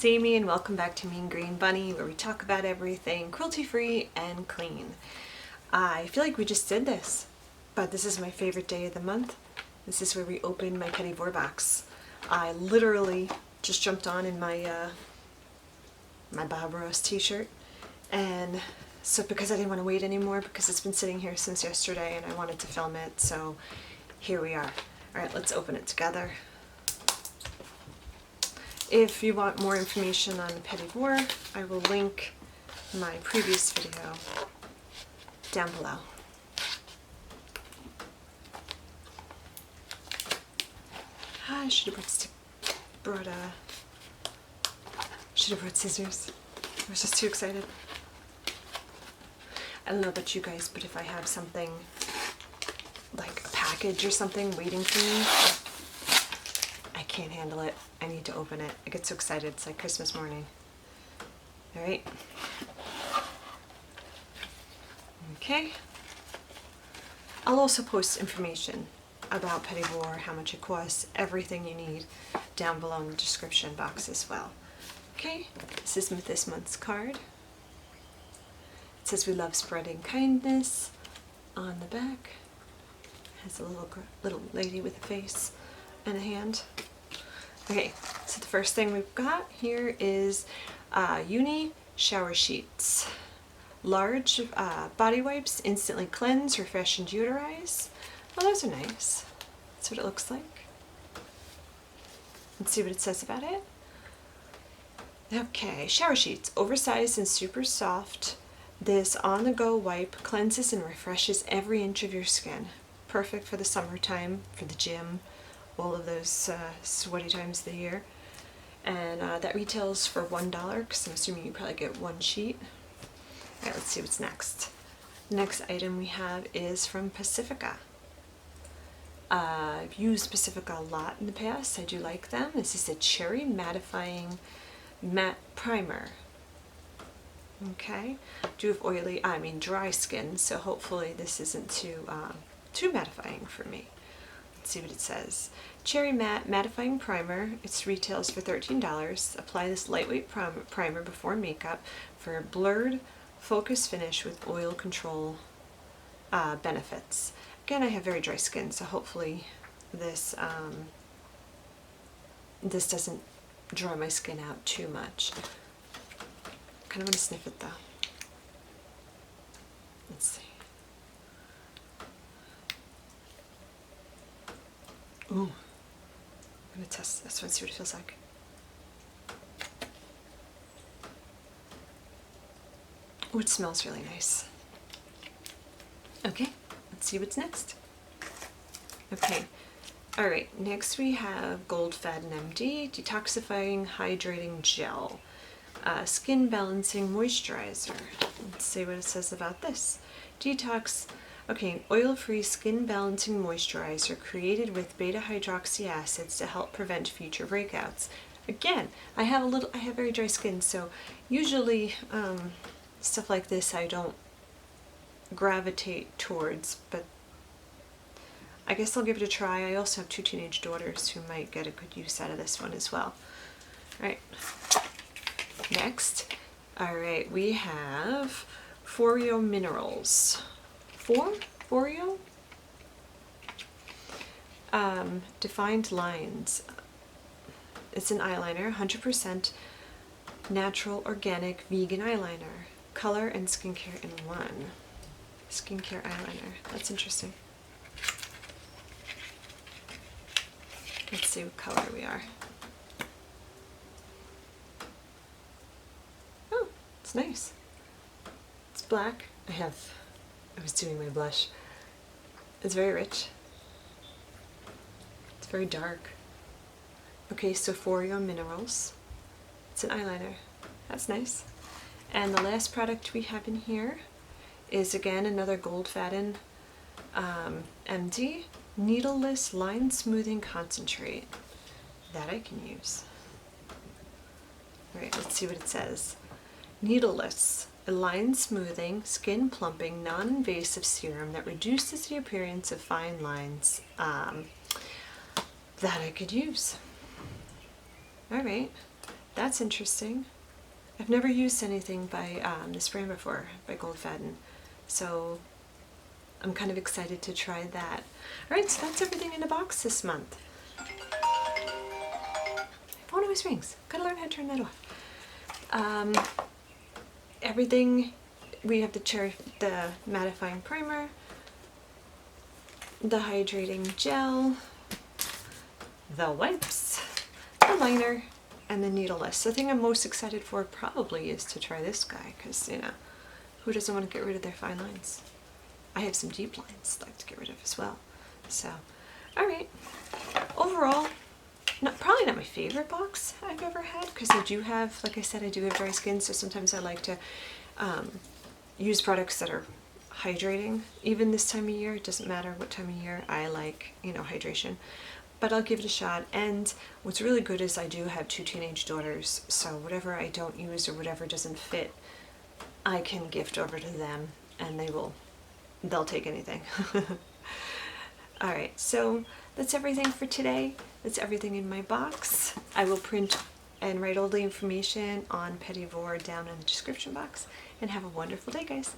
it's Amy and welcome back to Mean Green Bunny, where we talk about everything cruelty-free and clean. I feel like we just did this, but this is my favorite day of the month. This is where we open my Petit Vour box. I literally just jumped on in my my Bob Ross t-shirt, and so because I didn't want to wait anymore because it's been sitting here since yesterday and I wanted to film it, so here we are. Alright, let's open it together. If you want more information on the Petit Vour, I will link my previous video down below. I should have brought scissors. I was just too excited. I don't know about you guys, but if I have something like a package or something waiting for me, I can't handle it. I need to open it. I get so excited. It's like Christmas morning. Alright. Okay. I'll also post information about Petit Vour, how much it costs, everything you need down below in the description box as well. Okay, this is this month's card. It says we love spreading kindness on the back. It has a little lady with a face and a hand. Okay, so the first thing we've got here is Uni shower sheets. Large body wipes, instantly cleanse, refresh, and deodorize. Well, those are nice. That's what it looks like. Let's see what it says about it. Okay, shower sheets, oversized and super soft. This on-the-go wipe cleanses and refreshes every inch of your skin. Perfect for the summertime, for the gym, all of those sweaty times of the year. And that retails for $1 because I'm assuming you probably get one sheet. Alright, let's see what's next. The next item we have is from Pacifica. I've used Pacifica a lot in the past. I do like them. This is a cherry mattifying matte primer. Okay, I do have dry skin, so hopefully this isn't too mattifying for me. Let's see what it says. Cherry matte mattifying primer. It retails for $13. Apply this lightweight primer before makeup for a blurred focus finish with oil control benefits. Again, I have very dry skin, so hopefully this this doesn't dry my skin out too much. Kind of want to sniff it though. Let's see. Ooh. I'm going to test this one, see what it feels like. Ooh, it smells really nice. Okay, let's see what's next. Okay, alright, next we have Gold Faden MD Detoxifying Hydrating Gel. Skin Balancing Moisturizer. Let's see what it says about this. Detox, okay, oil-free skin balancing moisturizer created with beta-hydroxy acids to help prevent future breakouts. Again, I have very dry skin, so usually stuff like this I don't gravitate towards, but I guess I'll give it a try. I also have 2 teenage daughters who might get a good use out of this one as well. Alright, next, alright, we have Foreo Minerals. Foreo? Defined Lines. It's an eyeliner, 100% natural, organic, vegan eyeliner. Color and skincare in one. Skincare eyeliner. That's interesting. Let's see what color we are. Oh, it's nice. It's black. I was doing my blush. It's very rich. It's very dark. Okay, so Foreo Minerals. It's an eyeliner. That's nice. And the last product we have in here is again another Gold Faden MD Needleless Line Smoothing Concentrate. That I can use. Alright, let's see what it says. Needleless, a line smoothing, skin plumping, non-invasive serum that reduces the appearance of fine lines. That I could use. Alright, That's interesting. I've never used anything by this brand before, by Goldfaden, so I'm kind of excited to try that. Alright, so that's everything in the box this month. Phone always rings. Gotta learn how to turn that off. Everything, we have the mattifying primer, the hydrating gel, the wipes, the liner, and the needleless. The thing I'm most excited for probably is to try this guy, because, you know, who doesn't want to get rid of their fine lines? I have some deep lines I'd like to get rid of as well. So, alright. Overall, probably not my favorite box I've ever had, because I do have, like I said, I do have dry skin, so sometimes I like to use products that are hydrating. Even this time of year, it doesn't matter what time of year, I like, you know, hydration. But I'll give it a shot. And what's really good is I do have 2 teenage daughters, so whatever I don't use or whatever doesn't fit, I can gift over to them, and they'll take anything. Alright, so that's everything for today. That's everything in my box. I will print and write all the information on Petit Vour down in the description box. And have a wonderful day, guys.